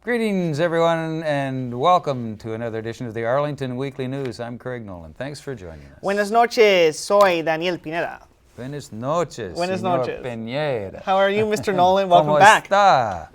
Greetings, everyone, and welcome to another edition of the Arlington Weekly News. I'm Craig Nolan. Thanks for joining us. Buenas noches, soy Daniel Pineda. Buenas noches, Buenas Señor noches. Pineda. How are you, Mr. Nolan? Welcome ¿Cómo back. está?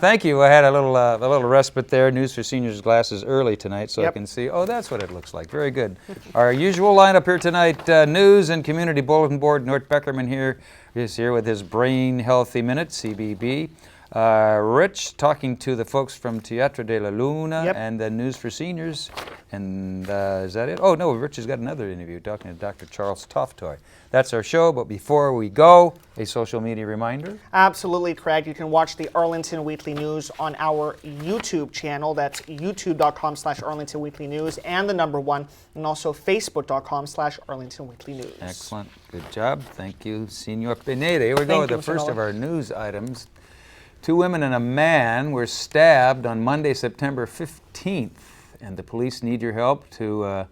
Thank you. I had a little respite there. News for Seniors glasses early tonight, so I can see. Oh, that's what it looks like. Very good. Our usual lineup here tonight: News and Community Bulletin Board. Nort Beckerman is here with his Brain Healthy Minute (CBB). Rich talking to the folks from Teatro de la Luna and the News for Seniors. And is that it? Oh, no, Rich has got another interview talking to Dr. Charles Toftoy. That's our show, but before we go, a social media reminder. Absolutely, Craig. You can watch the Arlington Weekly News on our YouTube channel. That's youtube.com/Arlington Weekly News and the number 1, and also facebook.com/Arlington Weekly News. Excellent. Good job. Thank you, Senor Pineda. Here we go with the first of our news items. 2 women and a man were stabbed on Monday, September 15th, and the police need your help to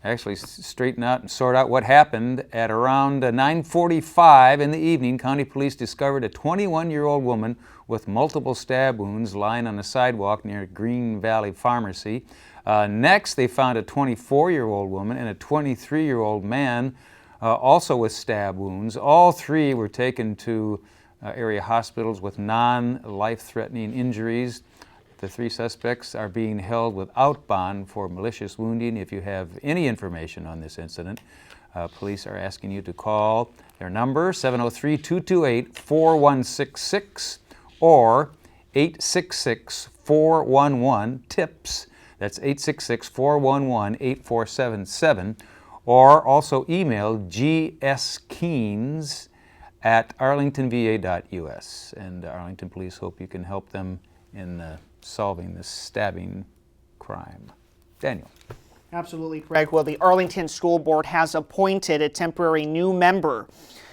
actually straighten out and sort out what happened. At around 9:45 in the evening, County Police discovered a 21-year-old woman with multiple stab wounds lying on a sidewalk near Green Valley Pharmacy. Next, they found a 24-year-old woman and a 23-year-old man also with stab wounds. All 3 were taken to area hospitals with non-life-threatening injuries. The 3 suspects are being held without bond for malicious wounding. If you have any information on this incident, police are asking you to call their number, 703-228-4166 or 866-411-TIPS. That's 866-411-8477. Or also email gskeenes@arlingtonva.us. And Arlington Police hope you can help them in solving this stabbing crime. Daniel. Absolutely, Craig. Well, the Arlington School Board has appointed a temporary new member.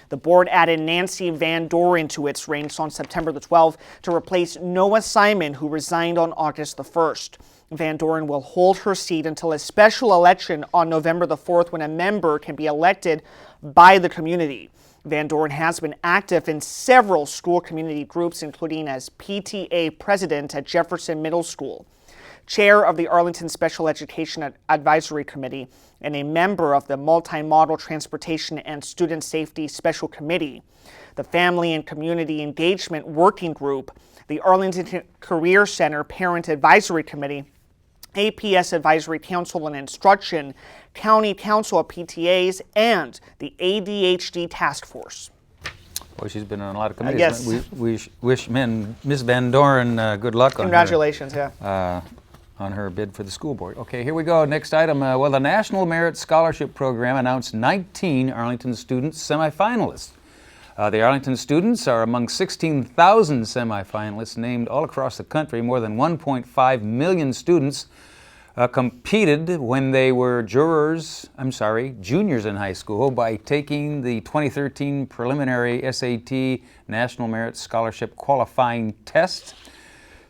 The board added Nancy Van Doren to its ranks on September the 12th to replace Noah Simon, who resigned on August the 1st. Van Doren will hold her seat until a special election on November the 4th when a member can be elected by the community. Van Doren has been active in several school community groups, including as PTA president at Jefferson Middle School, chair of the Arlington Special Education Advisory Committee, and a member of the Multi-Model Transportation and Student Safety Special Committee, the Family and Community Engagement Working Group, the Arlington Career Center Parent Advisory Committee, APS Advisory Council on Instruction, County Council of PTAs, and the ADHD Task Force. Well, she's been on a lot of committees. Yes. We wish Ms. Van Doren good luck on Congratulations, on her bid for the school board. Okay, here we go. Next item. Well, the National Merit Scholarship Program announced 19 Arlington students semifinalists. The Arlington students are among 16,000 semifinalists named all across the country. More than 1.5 million students competed when they were juniors in high school by taking the 2013 preliminary SAT National Merit Scholarship Qualifying Test.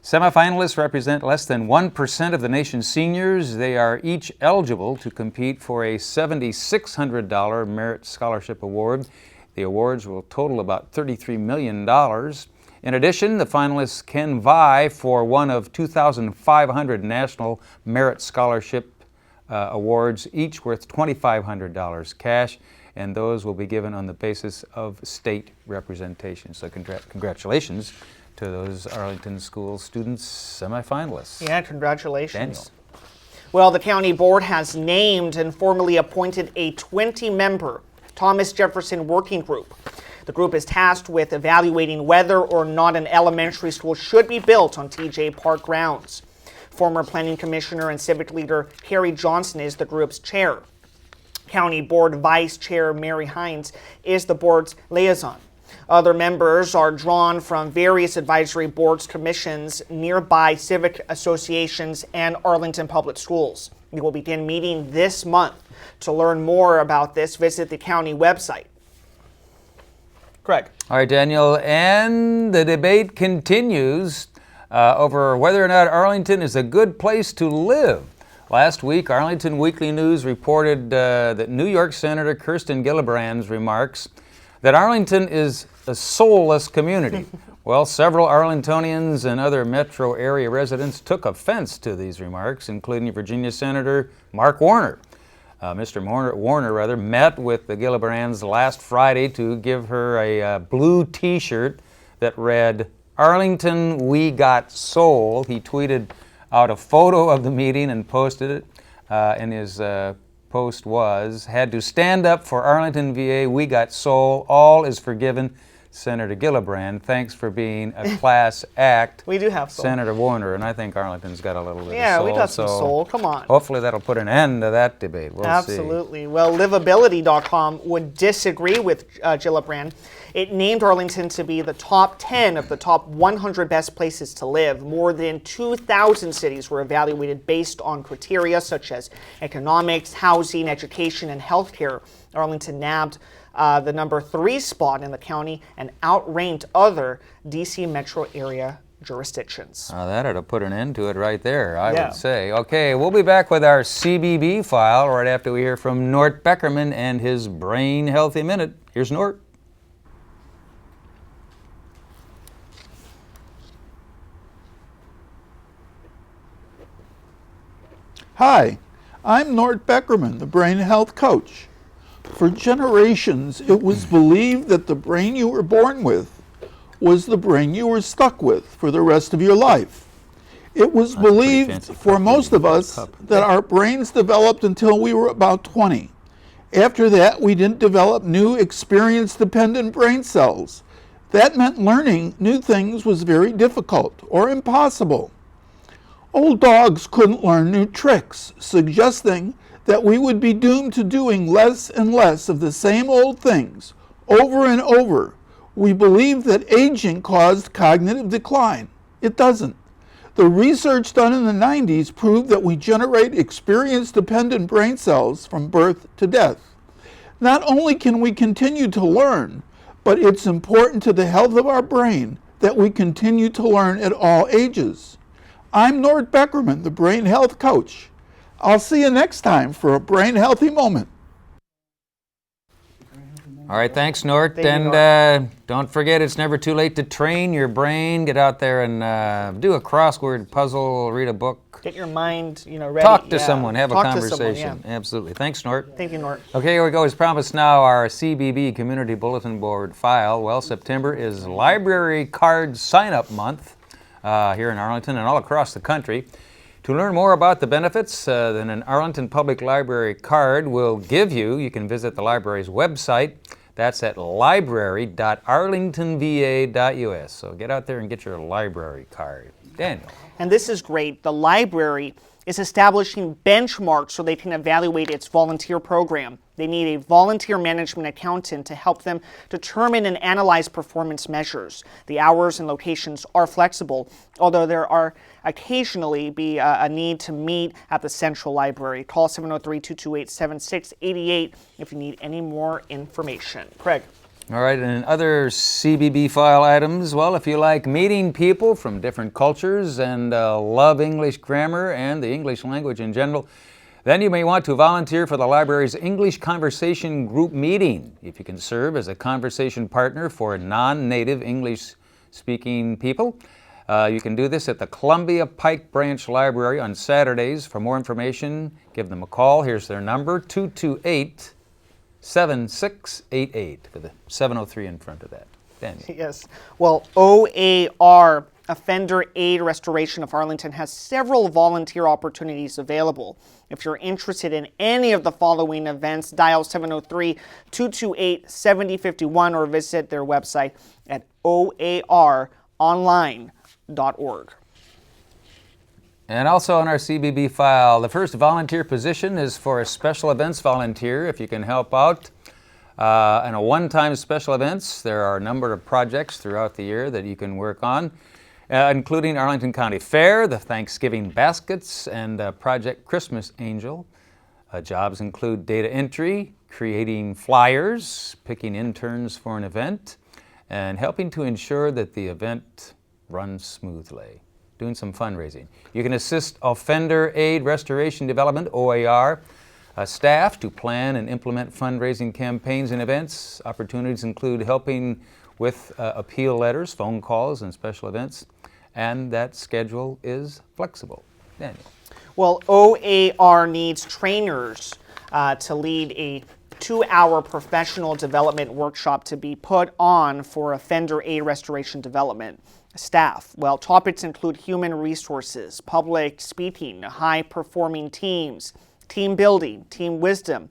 Semifinalists represent less than 1% of the nation's seniors. They are each eligible to compete for a $7,600 Merit Scholarship Award. The awards will total about $33 million. In addition, the finalists can vie for one of 2,500 National Merit Scholarship Awards, each worth $2,500 cash, and those will be given on the basis of state representation. So congratulations to those Arlington School students semifinalists. Yeah, congratulations. Daniel. Well, the county board has named and formally appointed a 20-member Thomas Jefferson Working Group. The group is tasked with evaluating whether or not an elementary school should be built on TJ Park grounds. Former Planning Commissioner and Civic Leader Carrie Johnson is the group's chair. County Board Vice Chair Mary Hines is the board's liaison. Other members are drawn from various advisory boards, commissions, nearby civic associations, and Arlington Public Schools. We will begin meeting this month. To learn more about this, visit the county website. Craig. All right, Daniel, and the debate continues over whether or not Arlington is a good place to live. Last week, Arlington Weekly News reported that New York Senator Kirsten Gillibrand's remarks that Arlington is a soulless community. Well, several Arlingtonians and other metro area residents took offense to these remarks, including Virginia Senator Mark Warner. Mr. Warner met with the Gillibrands last Friday to give her a blue T-shirt that read, "Arlington, we got soul." He tweeted out a photo of the meeting and posted it. And his post was, "Had to stand up for Arlington, VA. We got soul. All is forgiven. Senator Gillibrand, thanks for being a class act." We do have soul. Senator Warner, and I think Arlington's got a little bit of soul. Yeah, we got some soul. Come on. Hopefully that'll put an end to that debate. We'll see. Absolutely. Well, livability.com would disagree with Gillibrand. It named Arlington to be the top 10 of the top 100 best places to live. More than 2,000 cities were evaluated based on criteria such as economics, housing, education, and healthcare. Arlington nabbed the number 3 spot in the county and outranked other D.C. metro area jurisdictions. That ought to put an end to it right there, I would say. Okay, we'll be back with our CBB file right after we hear from Nort Beckerman and his Brain Healthy Minute. Here's Nort. Hi, I'm Nort Beckerman, the brain health coach. For generations, it was believed that the brain you were born with was the brain you were stuck with for the rest of your life. It was believed for most of us that our brains developed until we were about 20. After that, we didn't develop new experience-dependent brain cells. That meant learning new things was very difficult or impossible. Old dogs couldn't learn new tricks, suggesting that we would be doomed to doing less and less of the same old things over and over. We believed that aging caused cognitive decline. It doesn't. The research done in the 90s proved that we generate experience-dependent brain cells from birth to death. Not only can we continue to learn, but it's important to the health of our brain that we continue to learn at all ages. I'm Nort Beckerman, the Brain Health Coach. I'll see you next time for a Brain Healthy Moment. All right, thanks, Nort. Thank you, And don't forget, it's never too late to train your brain. Get out there and do a crossword puzzle, read a book. Get your mind, ready. Talk to someone, have Talk a to someone, conversation. Absolutely. Thanks, Nort. Thank you, Nort. Okay, here we go. As promised now, our CBB Community Bulletin Board file. Well, September is Library Card Sign-Up Month here in Arlington and all across the country. To learn more about the benefits that an Arlington Public Library card will give you, you can visit the library's website. That's at library.arlingtonva.us. So get out there and get your library card. Daniel. And this is great. The library is establishing benchmarks so they can evaluate its volunteer program. They need a volunteer management accountant to help them determine and analyze performance measures. The hours and locations are flexible, although there are occasionally be a need to meet at the Central Library. Call 703-228-7688 if you need any more information. Craig. All right, and other CBB file items, well, if you like meeting people from different cultures and love English grammar and the English language in general, then you may want to volunteer for the library's English Conversation Group meeting. If you can serve as a conversation partner for non-native English-speaking people, you can do this at the Columbia Pike Branch Library on Saturdays. For more information, give them a call. Here's their number, 228-7688, with a 703 in front of that. Daniel. Yes. Well, OAR, Offender Aid Restoration of Arlington, has several volunteer opportunities available. If you're interested in any of the following events, dial 703-228-7051 or visit their website at oaronline.org. And also on our CBB file, the first volunteer position is for a special events volunteer. If you can help out in a one-time special events, there are a number of projects throughout the year that you can work on, including Arlington County Fair, the Thanksgiving Baskets, and Project Christmas Angel. Jobs include data entry, creating flyers, picking interns for an event, and helping to ensure that the event runs smoothly. Doing some fundraising. You can assist Offender Aid Restoration Development, OAR, staff to plan and implement fundraising campaigns and events. Opportunities include helping with appeal letters, phone calls, and special events. And that schedule is flexible. Daniel. Well, OAR needs trainers to lead a 2-hour professional development workshop to be put on for offender aid restoration development staff. Well, topics include human resources, public speaking, high-performing teams, team building, team wisdom,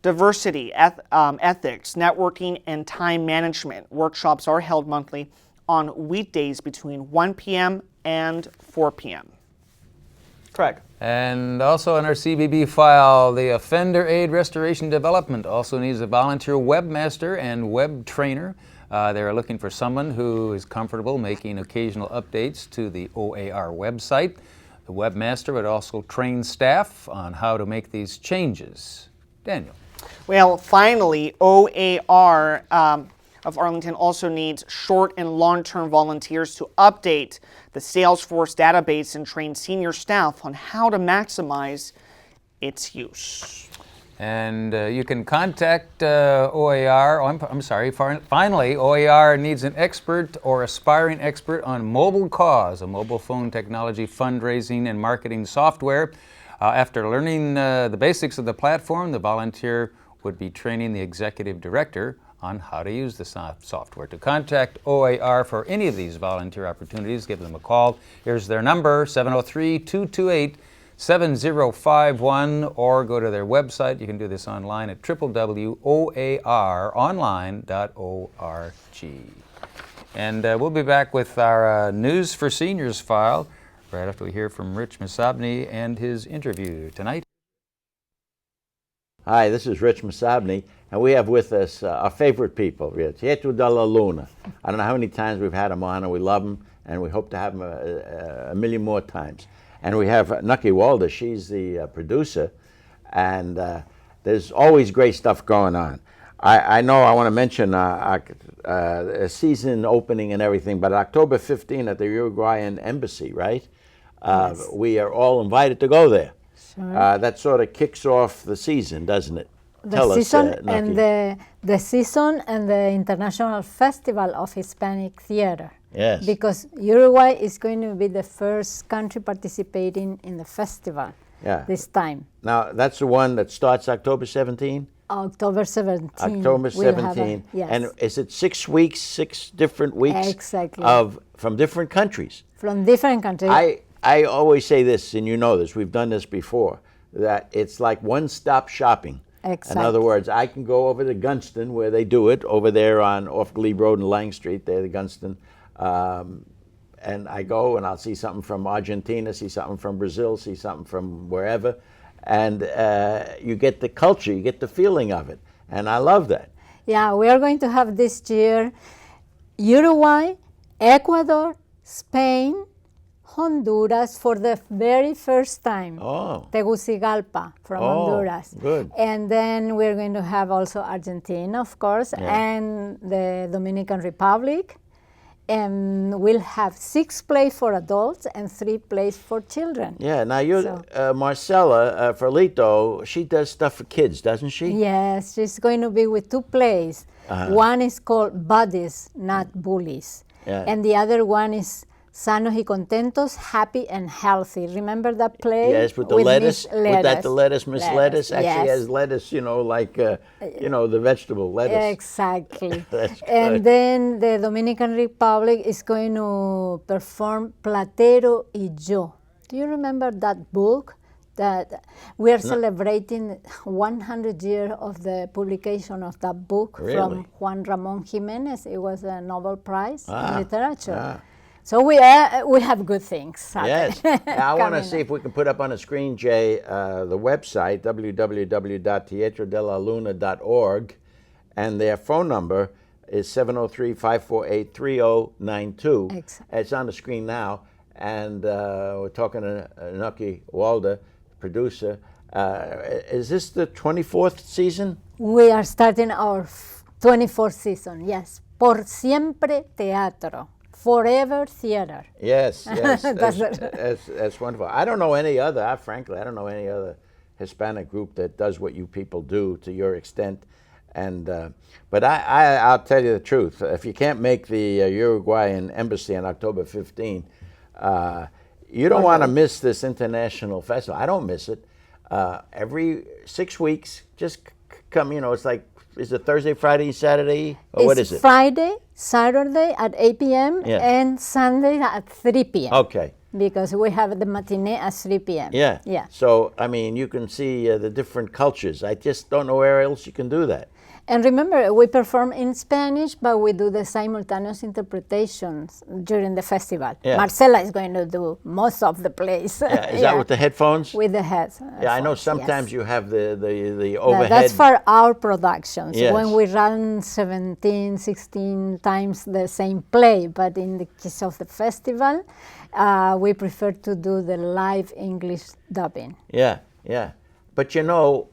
diversity, ethics, networking, and time management. Workshops are held monthly on weekdays between 1 p.m. and 4 p.m. Craig. And also in our CBB file, the Offender Aid Restoration Development also needs a volunteer webmaster and web trainer. They're looking for someone who is comfortable making occasional updates to the OAR website. The webmaster would also train staff on how to make these changes. Daniel. Well, finally, OAR of Arlington also needs short and long-term volunteers to update the Salesforce database and train senior staff on how to maximize its use. And you can contact OAR. Finally, OAR needs an expert or aspiring expert on Mobile Cause, a mobile phone technology fundraising and marketing software. After learning the basics of the platform, the volunteer would be training the executive director on how to use the software. To contact OAR for any of these volunteer opportunities, give them a call. Here's their number, 703-228-7051, or go to their website. You can do this online at www.oaronline.org. And we'll be back with our News for Seniors file right after we hear from Rich Massabny and his interview tonight. Hi, this is Rich Massabny, and we have with us our favorite people, Teatro della Luna. I don't know how many times we've had them on, and we love them, and we hope to have them a million more times. And we have Nucky Walder. She's the producer, and there's always great stuff going on. I know I want to mention a season opening and everything, but October 15 at the Uruguayan Embassy, right? Yes. We are all invited to go there. Sure. That sort of kicks off the season, doesn't it? The season and the season and the International Festival of Hispanic Theater. Yes. Because Uruguay is going to be the first country participating in the festival this time. Now, that's the one that starts October 17? October 17. October 17. Yes. And is it 6 weeks, 6 different weeks? Exactly. From different countries? From different countries. I always say this, and you know this, we've done this before, that it's like one-stop shopping. Exactly. In other words, I can go over to Gunston, where they do it, over there off Glebe Road and Lang Street, there, the Gunston, and I go and I'll see something from Argentina, see something from Brazil, see something from wherever, and you get the culture, you get the feeling of it, and I love that. Yeah, we are going to have this year Uruguay, Ecuador, Spain, Honduras for the very first time. Oh. Tegucigalpa from Honduras. Good. And then we're going to have also Argentina, of course, and the Dominican Republic. And we'll have 6 plays for adults and 3 plays for children. Yeah, now you're Marcela Ferlito, she does stuff for kids, doesn't she? Yes, she's going to be with 2 plays. One is called Buddies, Not Bullies. Yeah. And the other one is Sanos y Contentos, Happy and Healthy. Remember that play? Yes, with the lettuce. With that, the lettuce, Miss Lettuce actually has lettuce, like, the vegetable lettuce. Exactly. That's good. And then the Dominican Republic is going to perform Platero y Yo. Do you remember that book? That we are celebrating 100 years of the publication of that book from Juan Ramon Jimenez. It was a Nobel Prize in literature. So we have good things. Yes. Now I want to see if we can put up on the screen, Jay, the website, www.teatrodelaluna.org, and their phone number is 703-548-3092. Exactly. It's on the screen now, and we're talking to Nucky Walder, producer. Is this the 24th season? We are starting our 24th season, yes. Por siempre teatro. Forever theater. Yes, yes. That's wonderful. I don't know any other, frankly, I don't know any other Hispanic group that does what you people do to your extent. And but I'll tell you the truth. If you can't make the Uruguayan embassy on October 15, you don't want to miss this international festival. I don't miss it. Every 6 weeks, just come. You know, it's like, is it Thursday, Friday, Saturday, or what is it? Friday, Saturday at 8 p.m. Yeah. and Sunday at 3 p.m. Okay. Because we have the matinee at 3 p.m. Yeah. Yeah. So, I mean, you can see the different cultures. I just don't know where else you can do that. And remember, we perform in Spanish, but we do the simultaneous interpretations during the festival. Yeah. Marcela is going to do most of the plays. Yeah. Is that with the headphones? With the heads. Yeah, I know sometimes you have the overhead. That's for our productions, Yes. when we run 17, 16 times the same play. But in the case of the festival, we prefer to do the live English dubbing. Yeah, yeah. But you know,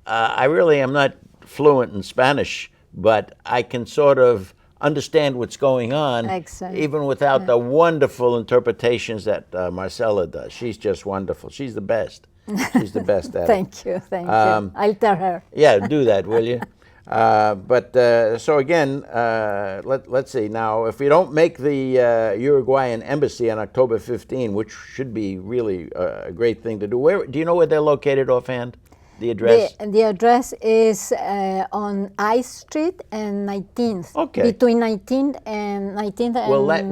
I really am not fluent in Spanish, but I can sort of understand what's going on, Excellent. even without the wonderful interpretations that Marcela does. She's just wonderful. She's the best. She's the best at it. Thank you. I'll tell her. Yeah, do that, will you? So again, let's see. Now, if we don't make the Uruguayan embassy on October 15, which should be really a great thing to do, where do you know where they're located offhand? The address? The address is on I Street and 19th. Okay. Between 19th and 19th and Will that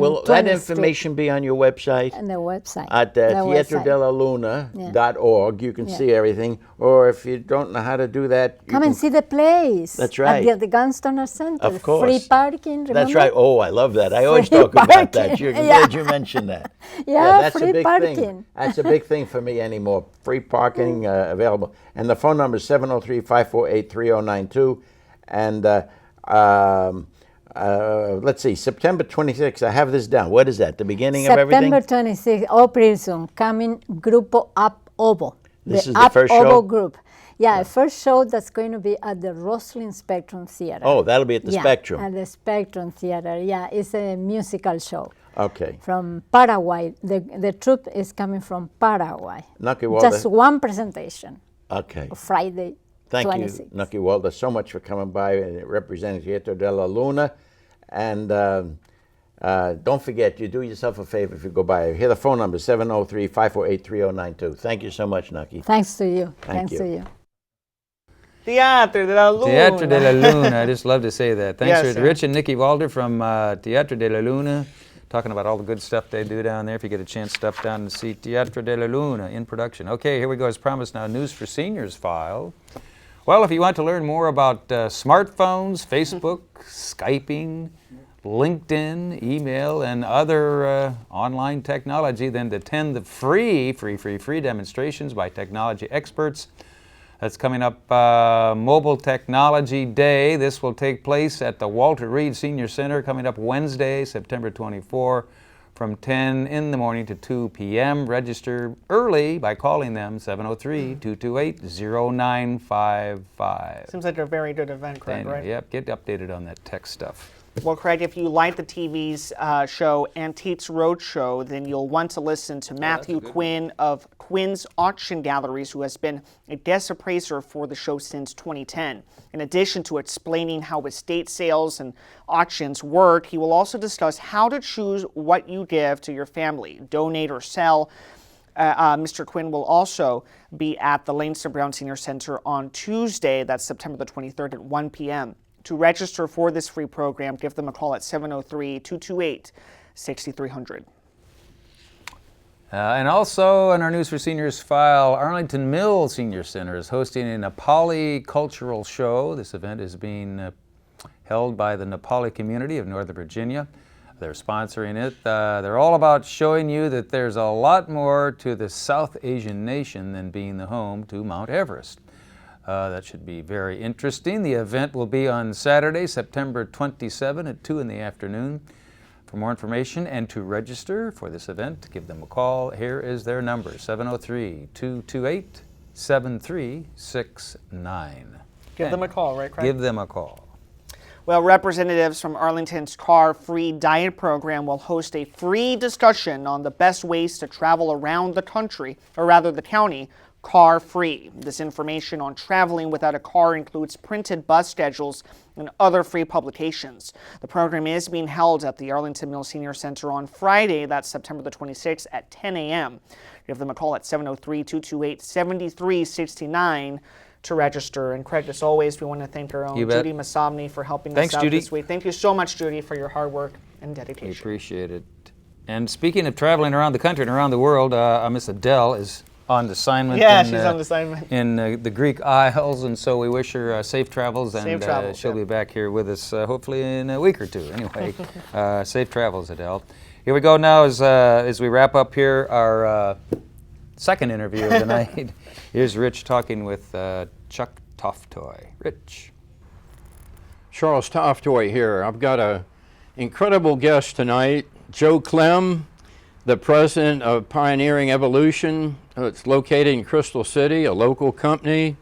20th information be on your website? Street. And the website. At teatrodelaluna.org. You can see everything. Or if you don't know how to do that, you Come and see the plays. That's right. At the Gunstoner Center. Of course. Free parking, remember? That's right. Oh, I love that. I always Free talk about that. parking. You're Yeah. glad you mentioned that. Yeah, that's free a big parking. thing. That's a big thing for me anymore. Free parking available. And the phone number is 703-548-3092. And let's see, September 26th, I have this down. What is that, the beginning of everything? September 26th, April soon, coming Grupo Up Ovo. This is the Up first Ovo show? group. Yeah, first show that's going to be at the Roslyn Spectrum Theater. Oh, that'll be at the Spectrum. At the Spectrum Theater, yeah. It's a musical show. Okay. From Paraguay. The troupe is coming from Paraguay. Nucky Walder. Just one presentation. Okay. Friday, Thank 26th. you, Nucky Walder, so much for coming by and representing Teatro de la Luna. And don't forget, you do yourself a favor if you go by. Hear the phone number, 703-548-3092. Thank you so much, Nucky. Thanks to you. Thank Thanks you. to you. Teatro de la Luna. Teatro de la Luna. I just love to say that. Thanks Yes, to sir. Rich and Nucky Walder from Teatro de la Luna, talking about all the good stuff they do down there. If you get a chance, stop down and see Teatro de la Luna in production. Okay, here we go. As promised now, News for Seniors file. Well, if you want to learn more about smartphones, Facebook, Skyping, LinkedIn, email, and other online technology, then attend the free demonstrations by technology experts. That's coming up Mobile Technology Day. This will take place at the Walter Reed Senior Center coming up Wednesday, September 24, from 10 in the morning to 2 p.m. Register early by calling them 703-228-0955. Seems like a very good event, Craig, Daniel, right? Yep, get updated on that tech stuff. Well, Craig, if you like the TV's show Antiques Roadshow, then you'll want to listen to Matthew Quinn of Quinn's Auction Galleries, who has been a guest appraiser for the show since 2010. In addition to explaining how estate sales and auctions work, he will also discuss how to choose what you give to your family, donate or sell. Mr. Quinn will also be at the Langston Brown Senior Center on Tuesday, that's September the 23rd at 1 p.m. To register for this free program, give them a call at 703-228-6300. And also in our News for Seniors file, Arlington Mill Senior Center is hosting a Nepali cultural show. This event is being held by the Nepali community of Northern Virginia. They're sponsoring it. They're all about showing you that there's a lot more to the South Asian nation than being the home to Mount Everest. That should be very interesting. The event will be on Saturday, September 27 at 2 in the afternoon. For more information and to register for this event, give them a call. Here is their number, 703-228-7369. Give them a call, right, Craig? Give them a call. Well, representatives from Arlington's Car-Free Diet Program will host a free discussion on the best ways to travel around the country, or rather the county, car-free. This information on traveling without a car includes printed bus schedules and other free publications. The program is being held at the Arlington Mills Senior Center on Friday, that's September the 26th at 10 a.m. Give them a call at 703-228-7369 to register. And Craig, as always, we want to thank our own Judy Massabny for helping Thanks, us out Judy. this week. Thank you so much, Judy, for your hard work and dedication. We appreciate it. And speaking of traveling around the country and around the world, Miss Adele is on assignment. Yeah, she's on assignment. In the Greek Isles, and so we wish her safe travels, and Safe travels, she'll be back here with us hopefully in a week or two. Anyway, safe travels, Adele. Here we go now as we wrap up here our second interview of the night. Here's Rich talking with Chuck Toftoy. Rich. Charles Toftoy here. I've got an incredible guest tonight, Joe Clem, the president of Pioneering Evolution. It's located in Crystal City, a local company.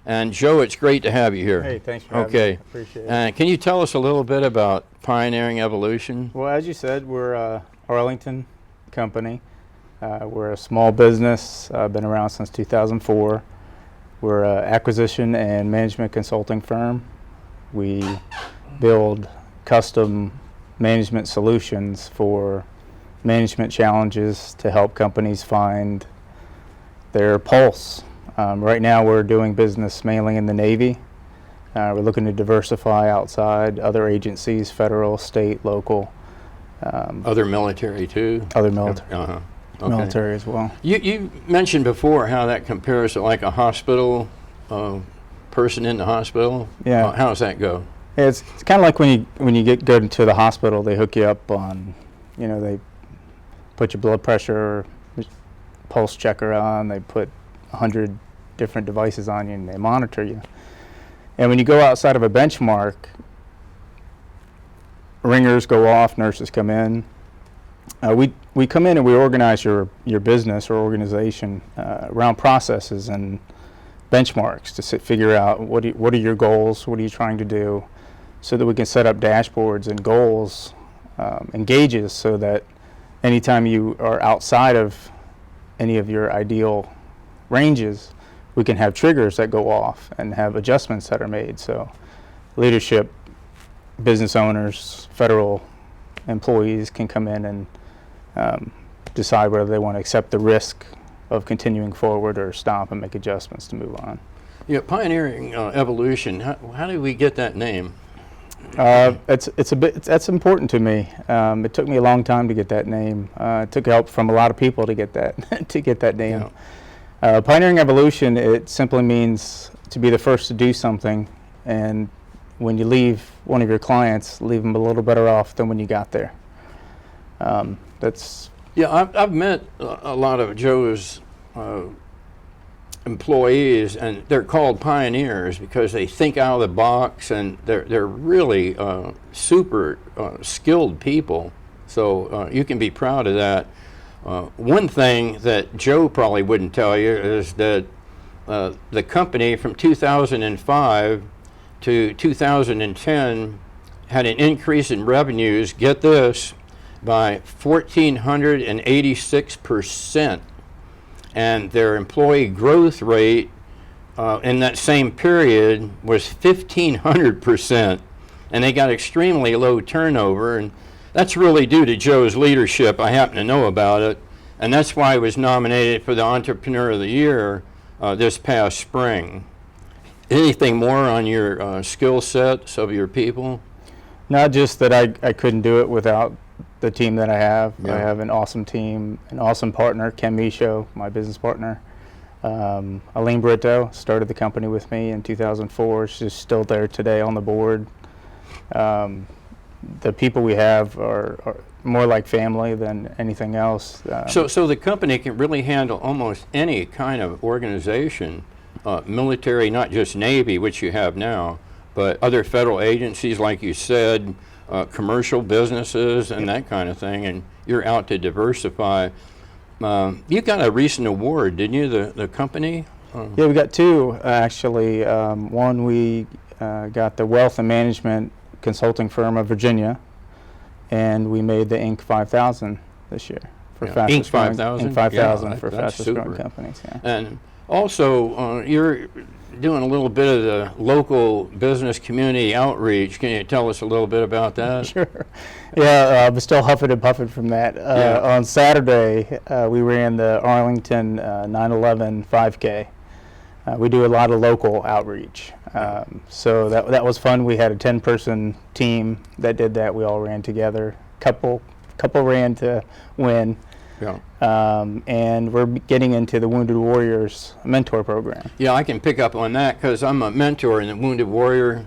And Joe, it's great to have you here. Hey, thanks for having me. Okay. Appreciate it. Can you tell us a little bit about Pioneering Evolution? Well, as you said, we're a Arlington company. We're a small business, been around since 2004. We're an acquisition and management consulting firm. We build custom management solutions for management challenges to help companies find their pulse. Right now we're doing business mainly in the Navy. We're looking to diversify outside other agencies, federal, state, local. Other military too? Other military. Uh-huh. Okay. Military as well. You mentioned before how that compares to like a hospital person in the hospital. Yeah. How does that go? Yeah, it's kind of like when you go into the hospital, they hook you up on, they put your blood pressure, pulse checker on, they put 100 different devices on you and they monitor you. And when you go outside of a benchmark, ringers go off, nurses come in. We come in and we organize your business or organization around processes and benchmarks to figure out what are your goals, what are you trying to do, so that we can set up dashboards and goals and gauges so that anytime you are outside of any of your ideal ranges, we can have triggers that go off and have adjustments that are made. So leadership, business owners, federal employees can come in and decide whether they want to accept the risk of continuing forward or stop and make adjustments to move on. Yeah, Pioneering Evolution, how did we get that name? That's important to me. It took me a long time to get that name. It took help from a lot of people to get that name. Yeah. Pioneering Evolution, it simply means to be the first to do something, and when you leave one of your clients, leave them a little better off than when you got there. Yeah, I've met a lot of Joe's employees, and they're called pioneers because they think out of the box, and they're really super skilled people. So you can be proud of that. One thing that Joe probably wouldn't tell you is that the company from 2005 to 2010 had an increase in revenues, get this, by 1,486%. And their employee growth rate in that same period was 1,500%. And they got extremely low turnover. And that's really due to Joe's leadership. I happen to know about it. And that's why I was nominated for the Entrepreneur of the Year this past spring. Anything more on your skill sets of your people? Not just that I couldn't do it without the team that I have. Yeah. I have an awesome team, an awesome partner, Ken Michaud, my business partner. Aline Brito started the company with me in 2004. She's still there today on the board. The people we have are more like family than anything else. So the company can really handle almost any kind of organization, military, not just Navy, which you have now, but other federal agencies, like you said, commercial businesses and that kind of thing, and you're out to diversify. You got a recent award, didn't you, the company? Yeah, we got two, actually. One, we got the Wealth and Management Consulting Firm of Virginia, and we made the Inc. 5000 this year for Yeah. fastest Inc. growing, 5000? Inc. 5000 Yeah, for that's fastest growing super. companies. Yeah. And Also, you're doing a little bit of the local business community outreach. Can you tell us a little bit about that? Sure. Yeah, I'm still huffing and puffing from that. On Saturday, we ran the Arlington 9/11 5K. We do a lot of local outreach. So that was fun. We had a 10-person team that did that. We all ran together. Couple ran to win. Yeah. And we're getting into the Wounded Warriors mentor program. Yeah, I can pick up on that because I'm a mentor in the Wounded Warrior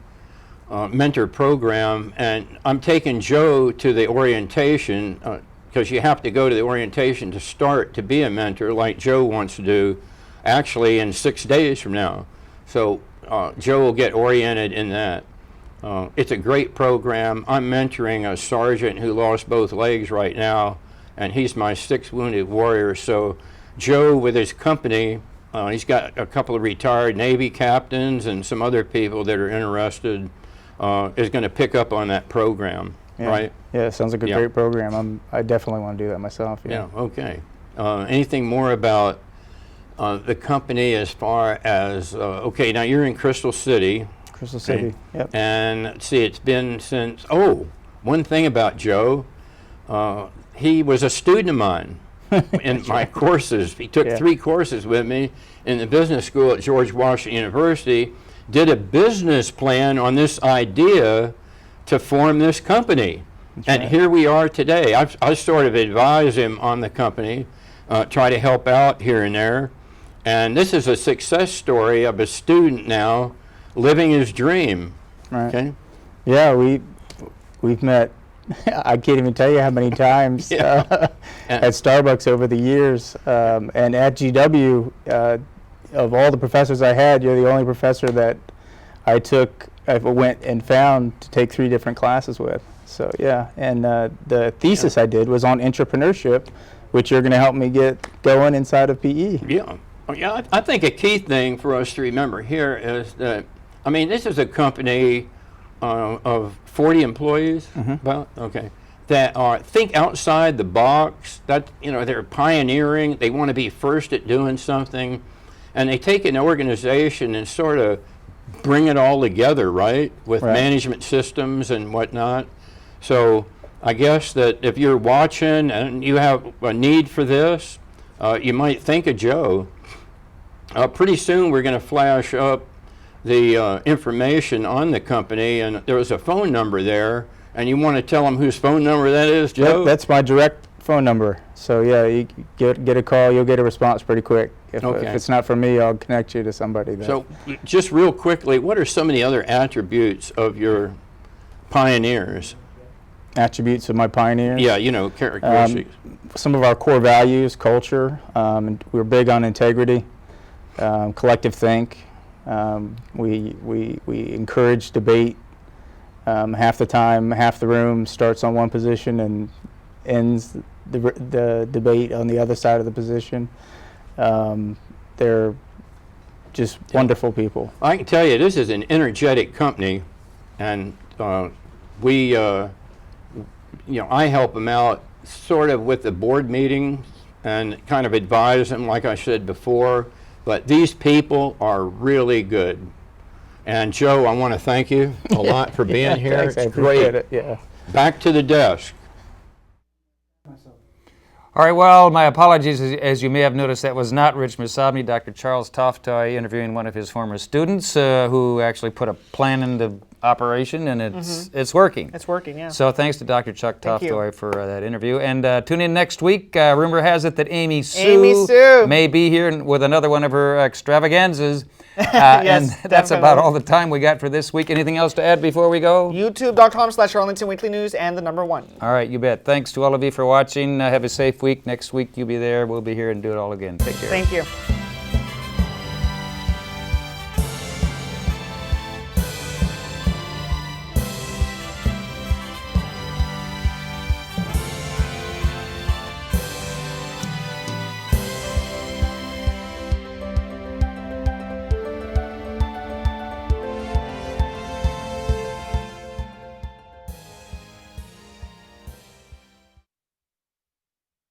mentor program, and I'm taking Joe to the orientation because you have to go to the orientation to start to be a mentor like Joe wants to do actually in 6 days from now. So Joe will get oriented in that. It's a great program. I'm mentoring a sergeant who lost both legs right now, and he's my 6th Wounded Warrior. So Joe, with his company, he's got a couple of retired Navy captains and some other people that are interested, is going to pick up on that program, right? Yeah, it sounds like a great program. I definitely want to do that myself. Yeah, okay. Anything more about the company as far as, okay, now you're in Crystal City. Crystal City, yep. And let's see, it's been since, one thing about Joe, he was a student of mine in my courses. He took 3 courses with me in the business school at George Washington University, did a business plan on this idea to form this company. And here we are today. I sort of advise him on the company, try to help out here and there. And this is a success story of a student now living his dream. Right. Okay. Yeah, we've met. I can't even tell you how many times at Starbucks over the years, and at GW. Of all the professors I had, you're the only professor that I went and found to take 3 different classes with. So yeah, and the thesis I did was on entrepreneurship, which you're going to help me get going inside of PE. Yeah. Yeah, I think a key thing for us to remember here is that, I mean, this is a company of 40 employees, about, okay, that think outside the box, that, they're pioneering, they want to be first at doing something, and they take an organization and sort of bring it all together, right, with management systems and whatnot. So I guess that if you're watching and you have a need for this, you might think of Joe. Pretty soon we're going to flash up the information on the company, and there was a phone number there, and you want to tell them whose phone number that is, Joe? Yep, that's my direct phone number. So yeah, you get a call, you'll get a response pretty quick. If it's not for me, I'll connect you to somebody. So just real quickly, what are some of the other attributes of your pioneers? Attributes of my pioneers? Yeah, characteristics. Some of our core values, culture, and we're big on integrity, collective think. We encourage debate. Half the time, half the room starts on one position and ends the debate on the other side of the position. They're just wonderful people. I can tell you, this is an energetic company, and I help them out sort of with the board meeting and kind of advise them, like I said before. But these people are really good. And Joe, I want to thank you a lot for being here. Thanks, it's great. Yeah. Back to the desk. All right, well, my apologies. As you may have noticed, that was not Rich Massabny, Dr. Charles Toftoy interviewing one of his former students who actually put a plan into operation, and it's working. It's working, yeah. So thanks to Dr. Chuck Toftoy for that interview. And tune in next week. Rumor has it that Amy Sue may be here with another one of her extravaganzas. Yes, and that's about all the time we got for this week. Anything else to add before we go? YouTube.com/Arlington Weekly News and the number 1. All right, you bet. Thanks to all of you for watching. Have a safe week. Next week you'll be there. We'll be here and do it all again. Take care. Thank you.